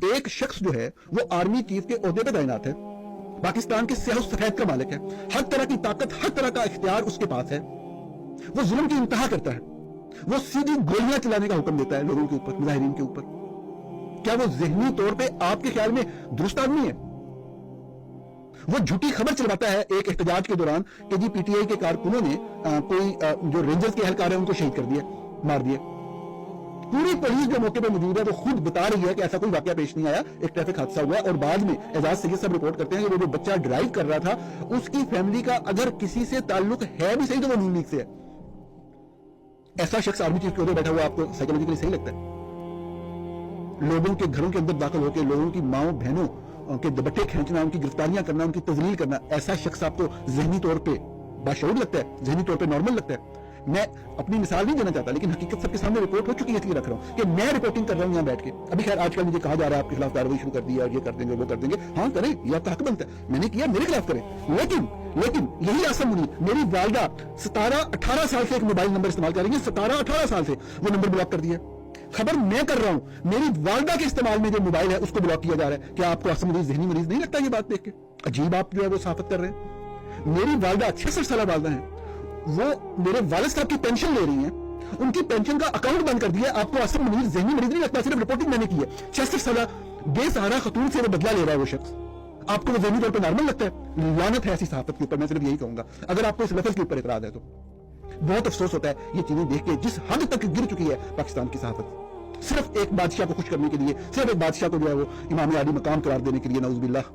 ایک شخص جو ہے وہ آرمی چیف کے عہدے پہ تعینات ہے, پاکستان کے سیاہ و سفید کا مالک ہے, ہر طرح کی طاقت, ہر طرح کا اختیار اس کے پاس ہے, وہ ظلم کی انتہا کرتا ہے, وہ سیدھی گولیاں چلانے کا حکم دیتا ہے لوگوں کے اوپر, مظاہرین کے اوپر. کیا وہ ذہنی طور پہ آپ کے خیال میں درست آدمی ہے؟ وہ جھوٹی خبر چلواتا ہے ایک احتجاج کے دوران کہ جی پی ٹی آئی کے کارکنوں نے کوئی جو رینجرز کے اہلکار ہیں ان کو شہید کر دیا, مار دیا. پوری پولیس جو موقع پہ موجود ہے وہ خود بتا رہی ہے کہ ایسا کوئی واقعہ پیش نہیں آیا, ایک ٹریفک حادثہ ہوا. اور بعد میں اعجاز سید صاحب رپورٹ کرتے ہیں کہ وہ جو بچہ ڈرائیو کر رہا تھا اس کی فیملی کا اگر کسی سے تعلق ہے بھی صحیح تو وہ نون لیگ سے ہے. ایسا شخص آرمی چیف کے عہدے بیٹھا ہوا آپ کو سائیکولوجیکلی صحیح لگتا ہے؟ لوگوں کے گھروں کے اندر داخل ہو کے لوگوں کی ماؤں بہنوں کے دوپٹے کھینچنا, ان کی گرفتاریاں کرنا, ان کی تذلیل کرنا, ایسا شخص آپ کو ذہنی طور پہ باشعور لگتا ہے, ذہنی طور پہ نارمل لگتا ہے؟ میں اپنی مثال نہیں دینا چاہتا, لیکن حقیقت سب کے سامنے رپورٹ ہو چکی ہے, اس لیے رکھ رہا ہوں کہ میں رپورٹنگ کر رہا ہوں یہاں بیٹھ کے. ابھی خیر آج کل مجھے کہا جا رہا ہے آپ کے خلاف کارروائی شروع کر دی ہے, یہ کر دیں گے, وہ کر دیں گے. ہاں کریں, یہ آپ کا حق بنتا ہے, میں نے کیا, میرے خلاف کریں. لیکن یہی آسم منیر, میری والدہ 17-18 سال سے ایک موبائل نمبر استعمال کر رہی ہے, 17-18 سال سے وہ نمبر بلاک کر دیا. خبر میں کر رہا ہوں, میری والدہ کے استعمال میں جو موبائل ہے اس کو بلاک کیا جا رہا ہے. کیا آپ کو آسم منیر ذہنی مریض نہیں لگتا یہ بات دیکھ کے؟ عجیب آپ جو ہے وہ صحافت کر رہے ہیں. میری والدہ 66 سالہ والدہ ہیں, وہ میرے والد صاحب کی پینشن لے رہی ہیں, ان کی پینشن کا اکاؤنٹ بند کر دیا. آپ کو آسم منیر ذہنی مریض نہیں لگتا؟ صرف رپورٹنگ میں نے کی ہے. 66 سالہ بے سہارا خاتون سے وہ بدلہ لے رہا ہے وہ شخص, آپ کو وہ ذہنی طور پہ نارمل لگتا ہے؟ لعنت ہے ایسی صحافت کے اوپر. میں صرف یہی کہوں گا, اگر آپ کو اس لفظ کے اوپر اعتراض ہے تو بہت افسوس ہوتا ہے یہ چیزیں دیکھ کے جس حد تک گر چکی ہے پاکستان کی صحافت. صرف ایک بادشاہ کو خوش کرنے کے لیے, صرف ایک بادشاہ کو جو ہے وہ امام عالی مقام قرار دینے کے لیے, نعوذ باللہ.